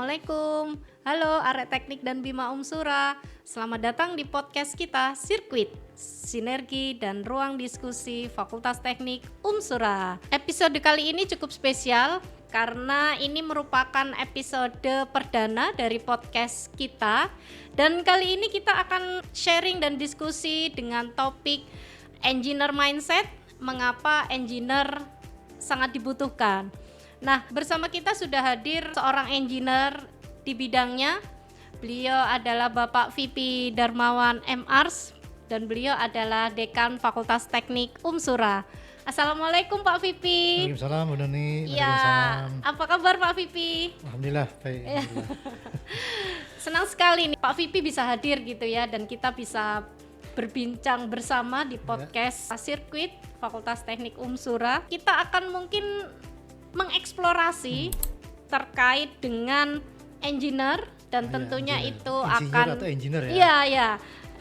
Assalamualaikum. Halo arek teknik dan Bima Umsura. Selamat datang di podcast kita Sirkuit, Sinergi dan Ruang Diskusi Fakultas Teknik Umsura. Episode kali ini cukup spesial karena ini merupakan episode perdana dari podcast kita. Dan kali ini kita akan sharing dan diskusi dengan topik engineer mindset, mengapa engineer sangat dibutuhkan. Nah, bersama kita sudah hadir seorang engineer di bidangnya. Beliau adalah Bapak VP Darmawan M.Ars dan beliau adalah Dekan Fakultas Teknik Umsura. Assalamualaikum Pak VP. Waalaikumsalam Bu Doni. Ya, apa kabar Pak VP? Alhamdulillah baik. Alhamdulillah. Senang sekali nih Pak VP bisa hadir gitu ya, dan kita bisa berbincang bersama di podcast Sirkuit Fakultas Teknik Umsura. Kita akan mungkin mengeksplorasi terkait dengan engineer dan tentunya engineer. itu Insinyur akan atau engineer ya? Iya.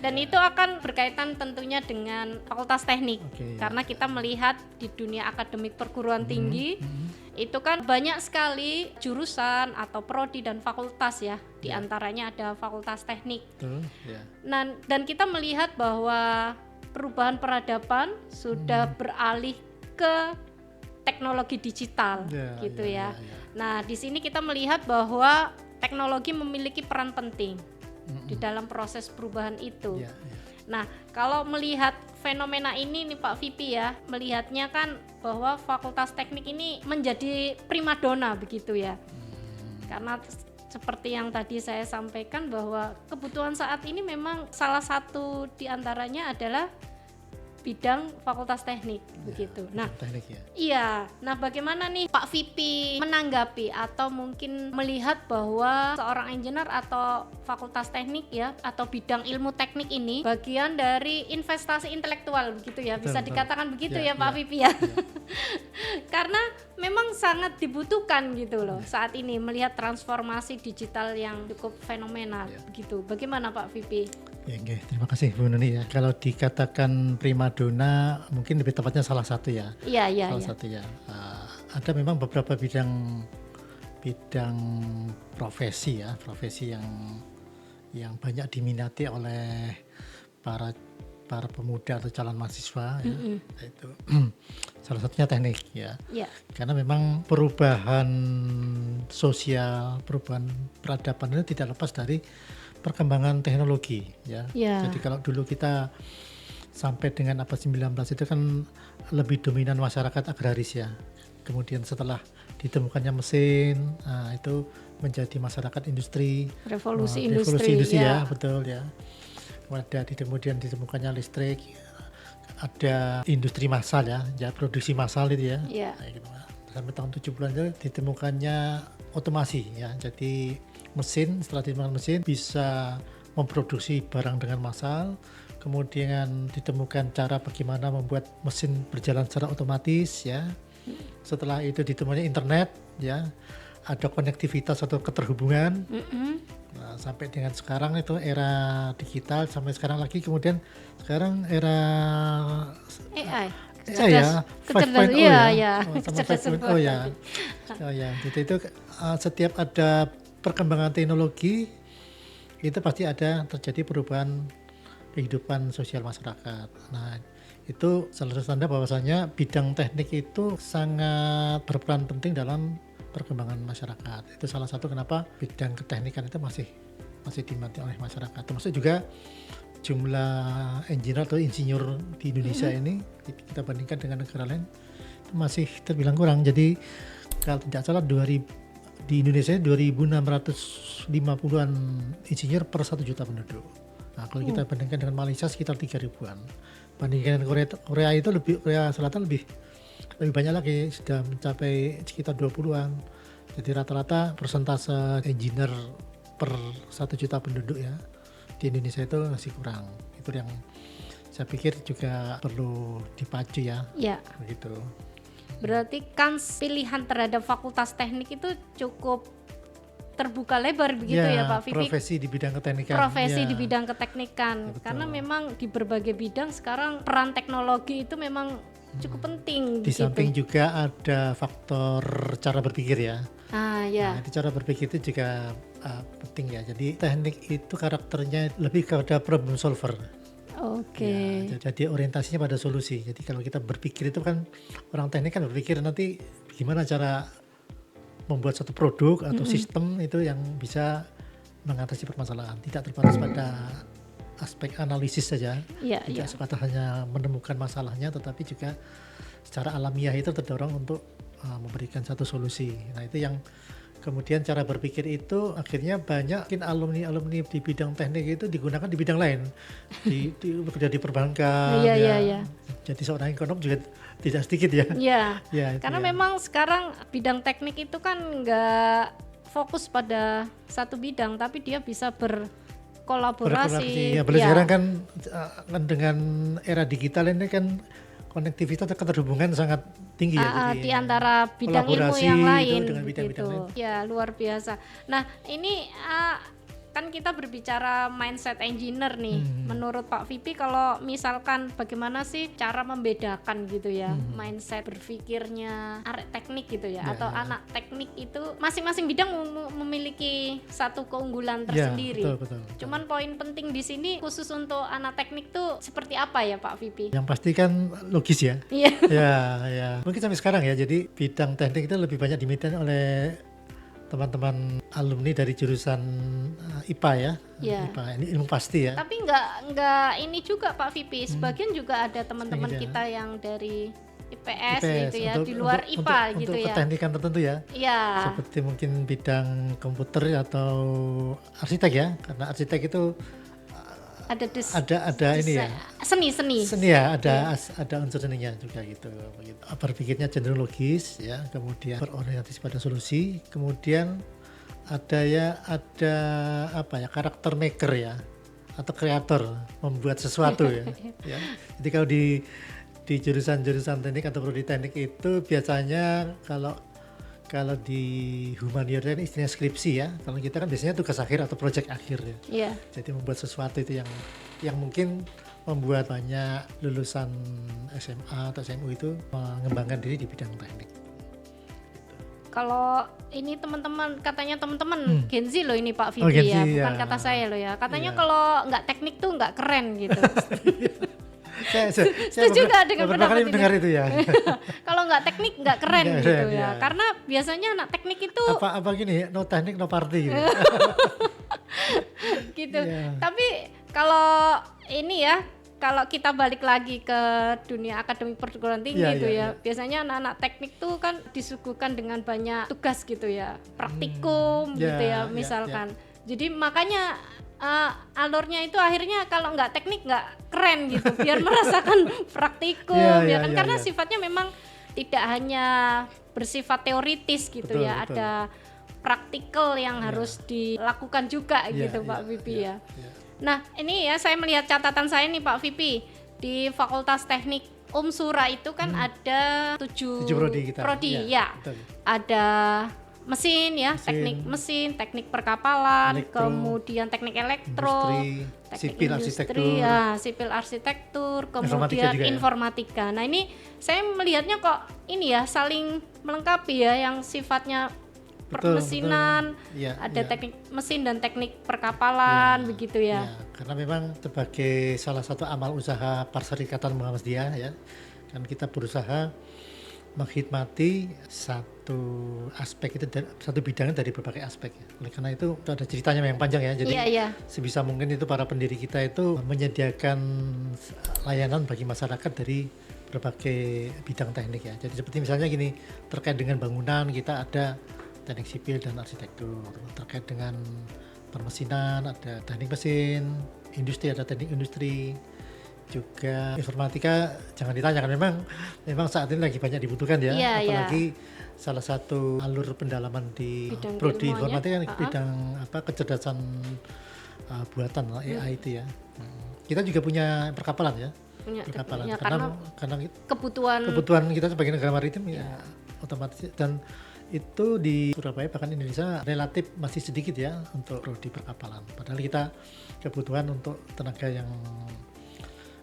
Dan itu akan berkaitan tentunya dengan Fakultas Teknik. Karena kita melihat di dunia akademik perguruan tinggi itu kan banyak sekali jurusan atau prodi dan fakultas ya. Di antaranya ada Fakultas Teknik. Nah, dan kita melihat bahwa perubahan peradaban sudah beralih ke teknologi digital gitu ya. Nah, di sini kita melihat bahwa teknologi memiliki peran penting di dalam proses perubahan itu. Nah, kalau melihat fenomena ini nih Pak VP ya, melihatnya kan bahwa Fakultas Teknik ini menjadi primadona begitu ya. Karena seperti yang tadi saya sampaikan bahwa kebutuhan saat ini memang salah satu di antaranya adalah bidang Fakultas Teknik begitu. Nah, teknik ya. Iya. Nah, bagaimana nih Pak VP menanggapi atau mungkin melihat bahwa seorang engineer atau Fakultas Teknik ya atau bidang ilmu teknik ini bagian dari investasi intelektual begitu ya. Bisa dikatakan begitu ya Pak VP ya. Karena memang sangat dibutuhkan gitu loh saat ini melihat transformasi digital yang cukup fenomenal begitu. Bagaimana Pak VP? Ya, terima kasih Bu Nuni ya. Kalau dikatakan primadona mungkin lebih tepatnya salah satu ya. Iya. Satu ya. Ada memang beberapa bidang profesi ya, profesi yang banyak diminati oleh para pemuda atau calon mahasiswa ya. Itu salah satunya teknik ya. Karena memang perubahan sosial, perubahan peradaban itu tidak lepas dari perkembangan teknologi ya. Jadi kalau dulu kita sampai dengan abad 19 itu kan lebih dominan masyarakat agraris ya. Kemudian setelah ditemukannya mesin, itu menjadi masyarakat industri. Revolusi industri ya, betul ya. Kemudian ditemukannya listrik, ada industri massal ya produksi massal itu ya. Gitu. Sampai tahun 70-an itu ditemukannya otomasi ya. Jadi setelah ditemukan mesin bisa memproduksi barang dengan massal. Kemudian ditemukan cara bagaimana membuat mesin berjalan secara otomatis ya. Setelah itu ditemukannya internet ya. Ada konektivitas atau keterhubungan. Nah, sampai dengan sekarang itu era digital, sampai sekarang lagi, kemudian sekarang era AI ya, 5.0 ya. Jadi itu setiap ada perkembangan teknologi itu pasti ada terjadi perubahan kehidupan sosial masyarakat. Nah, itu salah satu tanda bahwasanya bidang teknik itu sangat berperan penting dalam perkembangan masyarakat. Itu salah satu kenapa bidang keteknikan itu masih diminati oleh masyarakat. Termasuk juga jumlah engineer atau insinyur di Indonesia ini kita bandingkan dengan negara lain itu masih terbilang kurang. Jadi kalau tidak salah di Indonesia 2.650-an insinyur per 1 juta penduduk. Nah, kalau kita bandingkan dengan Malaysia sekitar 3.000-an. Bandingkan dengan Korea itu Korea Selatan lebih banyak lagi, sudah mencapai sekitar 20-an. Jadi rata-rata persentase engineer per 1 juta penduduk ya di Indonesia itu masih kurang. Itu yang saya pikir juga perlu dipacu ya. Begitu. Berarti kans pilihan terhadap Fakultas Teknik itu cukup terbuka lebar begitu ya Pak Vivi? Profesi di bidang keteknikan. Di bidang keteknikan. Ya, karena memang di berbagai bidang sekarang peran teknologi itu memang cukup penting. Di samping juga ada faktor cara berpikir ya. Ya. Nah, itu cara berpikir itu juga penting ya. Jadi teknik itu karakternya lebih kepada problem solver. Oke. Ya, jadi orientasinya pada solusi. Jadi kalau kita berpikir itu kan, orang teknik kan berpikir nanti gimana cara membuat satu produk atau sistem itu yang bisa mengatasi permasalahan, tidak terbatas pada aspek analisis saja, tidak sebatas hanya menemukan masalahnya, tetapi juga secara alamiah itu terdorong untuk memberikan satu solusi. Nah itu yang kemudian cara berpikir itu akhirnya banyak mungkin alumni di bidang teknik itu digunakan di bidang lain, bekerja di perbankan, jadi seorang ekonom juga tidak sedikit ya. Karena memang sekarang bidang teknik itu kan nggak fokus pada satu bidang, tapi dia bisa berkolaborasi. Sekarang kan dengan era digital ini kan konektivitas atau keterhubungan sangat tinggi di antara bidang ilmu yang lain gitu. Ya, luar biasa. Nah, ini kan kita berbicara mindset engineer nih. Menurut Pak Vipi, kalau misalkan bagaimana sih cara membedakan gitu ya mindset berpikirnya arek teknik gitu ya, atau anak teknik itu masing-masing bidang memiliki satu keunggulan tersendiri. Betul. Cuman poin penting di sini khusus untuk anak teknik tuh seperti apa ya Pak Vipi? Yang pasti kan logis ya. Ya. Mungkin sampai sekarang ya. Jadi bidang teknik itu lebih banyak diminati oleh teman-teman alumni dari jurusan IPA ya. IPA ini ilmu pasti ya. Tapi nggak ini juga Pak Vipi, sebagian juga ada teman-teman kita yang dari IPS gitu ya, di luar IPA gitu untuk ya. Untuk keteknikan tertentu ya. Seperti mungkin bidang komputer atau arsitek ya, karena arsitek itu ada ini ya. Seni ya, ada unsur seninya juga gitu. Berpikirnya cenderung logis ya, kemudian berorientasi pada solusi, kemudian ada karakter maker ya, atau kreator, membuat sesuatu ya. Jadi kalau di jurusan teknik atau prodi teknik itu biasanya kalau di humaniora ini istilahnya skripsi ya. Kalau kita kan biasanya tugas akhir atau proyek akhir ya. Jadi membuat sesuatu itu yang mungkin membuat banyak lulusan SMA atau SMU itu mengembangkan diri di bidang teknik. Kalau ini katanya teman-teman Gen Z loh ini Pak Vipi ya, bukan kata saya loh ya. Katanya kalau nggak teknik tuh nggak keren gitu. saya setuju nggak dengan pendapat ini? Mendengar itu ya. Kalau nggak teknik nggak keren gitu ya. Karena biasanya anak teknik itu apa gini, no teknik no party gitu. gitu. Tapi kalau ini ya, kalau kita balik lagi ke dunia akademik perguruan tinggi biasanya anak-anak teknik tuh kan disuguhkan dengan banyak tugas gitu ya, praktikum gitu ya misalkan. Jadi makanya alurnya itu akhirnya kalau nggak teknik nggak keren gitu, biar merasakan praktikum karena sifatnya memang tidak hanya bersifat teoritis gitu ada praktikal yang harus dilakukan juga gitu Pak Vipi ya. Nah ini ya saya melihat catatan saya nih Pak Vipi, di Fakultas Teknik Sura itu kan ada 7 prodi ya. Ada mesin ya, teknik mesin, teknik perkapalan, kemudian teknik elektro, teknik industri, sipil arsitektur, kemudian informatika. Nah ini saya melihatnya kok ini ya saling melengkapi ya, yang sifatnya permesinan, ada teknik mesin dan teknik perkapalan begitu ya. Karena memang sebagai salah satu amal usaha Perserikatan Muhammadiyah ya, kan kita berusaha menghormati satu aspek itu, satu bidangnya dari berbagai aspek ya. Oleh karena itu ada ceritanya yang panjang ya. Jadi sebisa mungkin itu para pendiri kita itu menyediakan layanan bagi masyarakat dari berbagai bidang teknik ya. Jadi seperti misalnya gini, terkait dengan bangunan kita ada teknik sipil dan arsitektur, terkait dengan permesinan ada teknik mesin, industri ada teknik industri, juga informatika jangan ditanyakan, memang saat ini lagi banyak dibutuhkan ya, apalagi salah satu alur pendalaman di prodi informatika kan bidang kecerdasan buatan AI itu ya. Kita juga punya perkapalan ya, karena kebutuhan kita sebagai negara maritim ya otomatis, dan itu di Surabaya bahkan Indonesia relatif masih sedikit ya untuk prodi perkapalan, padahal kita kebutuhan untuk tenaga yang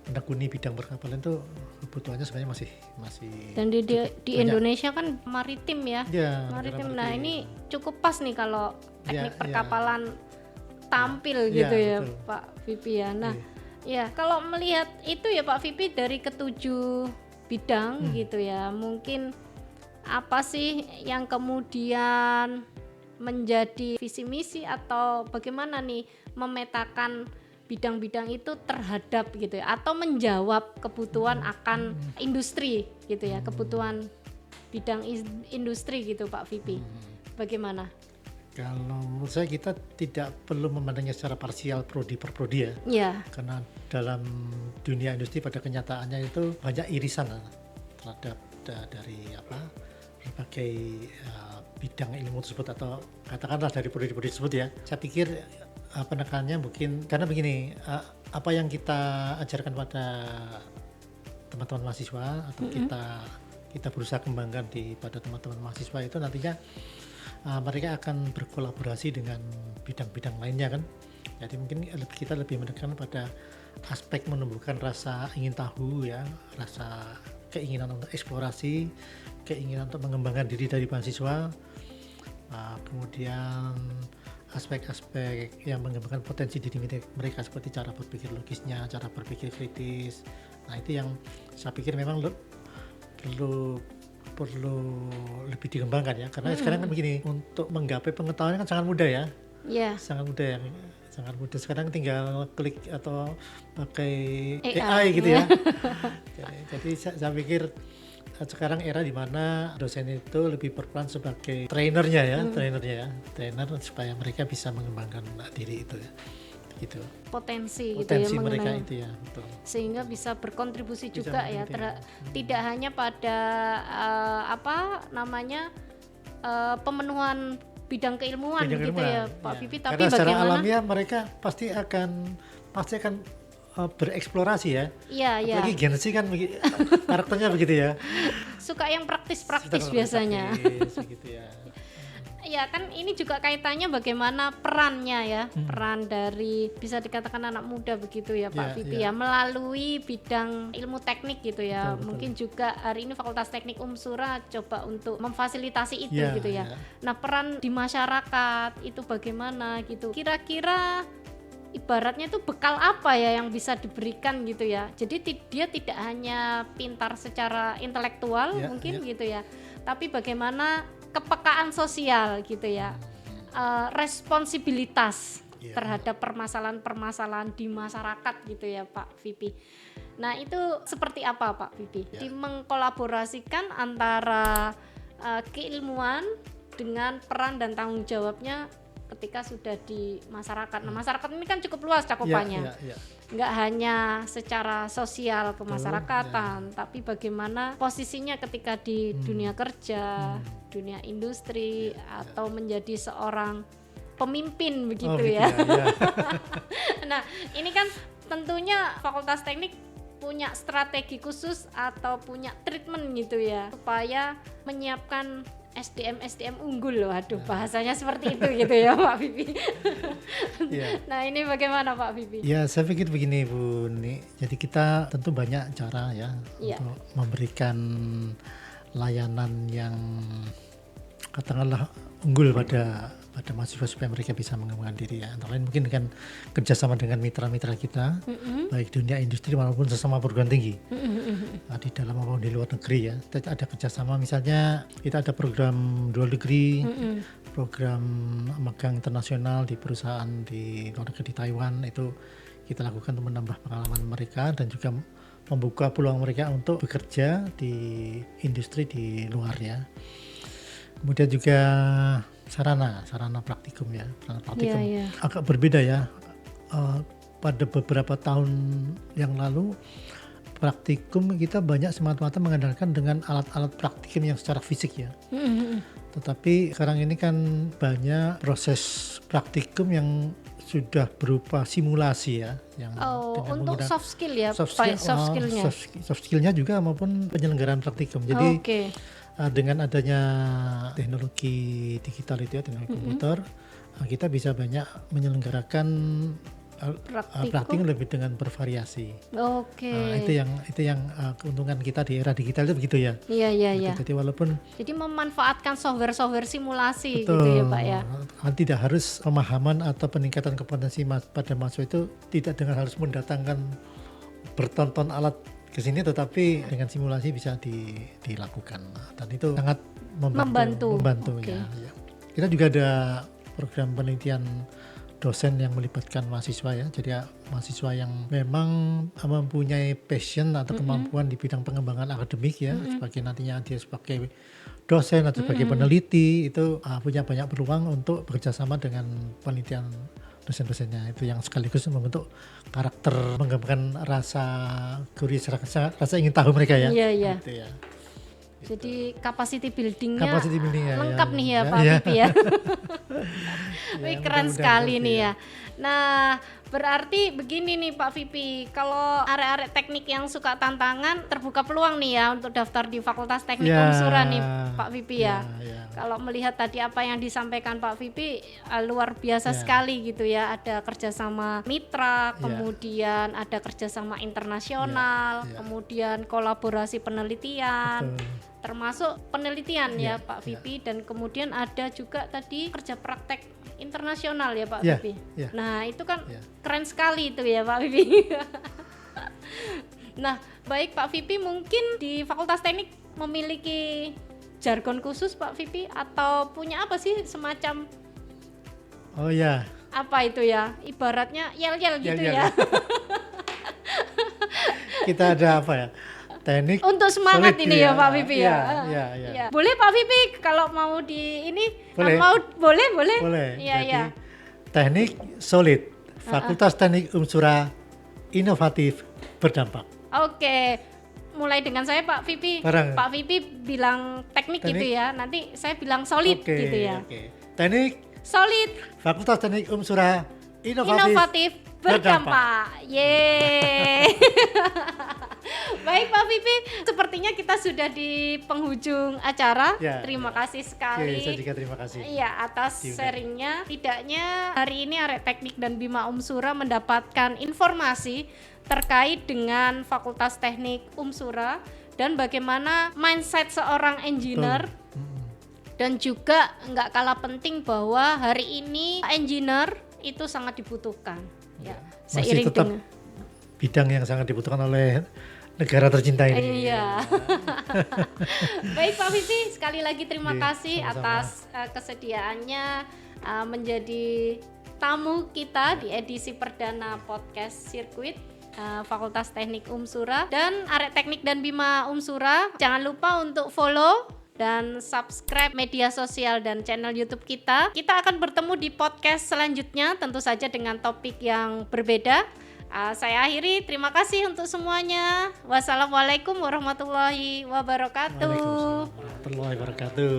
menekuni bidang perkapalan itu kebutuhannya sebenarnya masih dan di Indonesia kan maritim ya, maritim. Nah ini cukup pas nih kalau teknik perkapalan tampil gitu ya betul. Pak Vipi ya. Nah ya kalau melihat itu ya Pak Vipi dari ketujuh bidang gitu ya, mungkin apa sih yang kemudian menjadi visi misi atau bagaimana nih memetakan bidang-bidang itu terhadap gitu ya, atau menjawab kebutuhan akan industri gitu ya, kebutuhan bidang industri gitu Pak Vipi. Bagaimana? Kalau menurut saya kita tidak perlu memandangnya secara parsial prodi per prodi ya. Iya. Karena dalam dunia industri pada kenyataannya itu banyak irisan terhadap dari berbagai bidang ilmu tersebut atau katakanlah dari prodi-prodi tersebut ya. Saya pikir penekanannya mungkin karena begini, apa yang kita ajarkan pada teman-teman mahasiswa atau kita berusaha kembangkan pada teman-teman mahasiswa itu nantinya mereka akan berkolaborasi dengan bidang-bidang lainnya kan. Jadi mungkin kita lebih menekan pada aspek menumbuhkan rasa ingin tahu ya, rasa keinginan untuk eksplorasi, keinginan untuk mengembangkan diri dari mahasiswa, kemudian aspek-aspek yang mengembangkan potensi diri mereka seperti cara berpikir logisnya, cara berpikir kritis. Nah itu yang saya pikir memang perlu lebih dikembangkan ya, karena sekarang kan begini, untuk menggapai pengetahuan kan sangat mudah ya. Sangat mudah ya. Sangat mudah sekarang tinggal klik atau pakai AI gitu ya. Jadi saya pikir sekarang era di mana dosen itu lebih berperan sebagai trainernya trainer supaya mereka bisa mengembangkan diri itu ya. Gitu. Potensi gitu ya, mereka itu ya, betul. Sehingga bisa berkontribusi juga ya, tidak hanya pada pemenuhan bidang keilmuan gitu ya Pak Vipi, tapi karena secara bagaimana alamiah mereka pasti akan bereksplorasi ya. Iya. Apalagi Gen Z kan karakternya begitu ya. Suka yang praktis biasanya. Gitu ya. Ya kan ini juga kaitannya bagaimana perannya ya, peran dari bisa dikatakan anak muda begitu ya Pak Vipi ya, melalui bidang ilmu teknik gitu ya. Betul. Mungkin juga hari ini Fakultas Teknik Sura coba untuk memfasilitasi itu gitu ya. Nah peran di masyarakat itu bagaimana gitu, kira-kira ibaratnya itu bekal apa ya yang bisa diberikan gitu ya. Jadi dia tidak hanya pintar secara intelektual mungkin gitu ya, tapi bagaimana kepekaan sosial gitu ya, responsibilitas terhadap permasalahan-permasalahan di masyarakat gitu ya Pak Vipi. Nah itu seperti apa Pak Vipi? Di mengkolaborasikan antara keilmuan dengan peran dan tanggung jawabnya ketika sudah di masyarakat. Nah masyarakat ini kan cukup luas cakupannya, nggak hanya secara sosial kemasyarakatan, tapi bagaimana posisinya ketika di dunia kerja, dunia industri, atau menjadi seorang pemimpin begitu ya. Nah ini kan tentunya Fakultas Teknik punya strategi khusus atau punya treatment gitu ya, supaya menyiapkan SDM unggul loh, bahasanya seperti itu gitu ya Pak Vipi. Nah ini bagaimana Pak Vipi? Ya saya pikir begini Bu Ni, jadi kita tentu banyak cara ya untuk memberikan layanan yang katakanlah unggul pada mahasiswa supaya mereka bisa mengembangkan diri ya. Antara lain mungkin dengan kerjasama dengan mitra-mitra kita, baik dunia industri maupun sesama perguruan tinggi, di dalam maupun di luar negeri ya. Kita ada kerjasama, misalnya kita ada program dual degree, program magang internasional di perusahaan di luar negeri di Taiwan, itu kita lakukan untuk menambah pengalaman mereka dan juga membuka peluang mereka untuk bekerja di industri di luar ya. Kemudian juga sarana praktikum ya, agak berbeda ya. Pada beberapa tahun yang lalu praktikum kita banyak semata-mata mengandalkan dengan alat-alat praktikum yang secara fisik ya. Tetapi sekarang ini kan banyak proses praktikum yang sudah berupa simulasi ya, yang untuk soft skill ya, soft skillnya juga maupun penyelenggaraan praktikum. Jadi dengan adanya teknologi digital itu ya, teknologi komputer, kita bisa banyak menyelenggarakan praktikum lebih dengan bervariasi. Oke. Itu yang keuntungan kita di era digital itu begitu ya. Iya. Jadi walaupun memanfaatkan software simulasi betul, gitu ya Pak ya. Tidak harus pemahaman atau peningkatan kompetensi pada mahasiswa itu tidak dengan harus mendatangkan bertonton alat ke sini, tetapi dengan simulasi bisa dilakukan dan itu sangat membantu okay. ya. Kita juga ada program penelitian dosen yang melibatkan mahasiswa ya. Jadi mahasiswa yang memang mempunyai passion atau kemampuan di bidang pengembangan akademik ya, sebagai nantinya dia sebagai dosen atau sebagai peneliti itu punya banyak peluang untuk bekerjasama dengan penelitian dosen-dosennya, itu yang sekaligus membentuk karakter, mengembangkan rasa curious, rasa ingin tahu mereka ya. Iya. Gitu ya. Jadi capacity buildingnya ya, lengkap nih ya Pak Vipi ya. Wih, keren sekali nih ya. Nah, berarti begini nih Pak Vipi, kalau arek-arek teknik yang suka tantangan terbuka peluang nih ya untuk daftar di Fakultas Teknik Unsura nih Pak Vipi ya. Kalau melihat tadi apa yang disampaikan Pak Vipi luar biasa sekali gitu ya. Ada kerjasama mitra, kemudian ada kerjasama internasional, kemudian kolaborasi penelitian. Termasuk penelitian ya Pak Vipi, dan kemudian ada juga tadi kerja praktek internasional ya Pak Vipi. Nah itu kan keren sekali itu ya Pak Vipi. Nah baik Pak Vipi, mungkin di Fakultas Teknik memiliki jargon khusus Pak Vipi atau punya apa sih semacam apa itu ya, ibaratnya yel-yel gitu ya. Kita ada apa ya, teknik untuk semangat solid, ini ya Pak Vipi ya. Boleh Pak Vipi kalau mau di ini boleh. Iya. Teknik solid, Fakultas Teknik Unsura, inovatif, berdampak. Oke. Mulai dengan saya Pak Vipi. Pak Vipi bilang teknik gitu ya. Nanti saya bilang solid gitu ya. Teknik solid, Fakultas Teknik Unsura, inovatif, berdampak. Yeay. Baik Pak Vipi, sepertinya kita sudah di penghujung acara. Terima kasih sekali. Saya juga terima kasih. Iya, atas sharingnya. Tidaknya hari ini Arek Teknik dan Bima Unsura mendapatkan informasi terkait dengan Fakultas Teknik Unsura dan bagaimana mindset seorang engineer. Dan juga nggak kalah penting bahwa hari ini engineer itu sangat dibutuhkan. Masih tetap bidang yang sangat dibutuhkan oleh negara tercinta ini. Iya. Baik Pak Vipi, sekali lagi terima kasih atas kesediaannya menjadi tamu kita di edisi perdana podcast Sirkuit Fakultas Teknik Unsura dan Arek Teknik dan Bima Unsura. Jangan lupa untuk follow dan subscribe media sosial dan channel YouTube kita. Kita akan bertemu di podcast selanjutnya, tentu saja dengan topik yang berbeda. Saya akhiri, terima kasih untuk semuanya. Wassalamualaikum warahmatullahi wabarakatuh. Waalaikumsalam warahmatullahi wabarakatuh.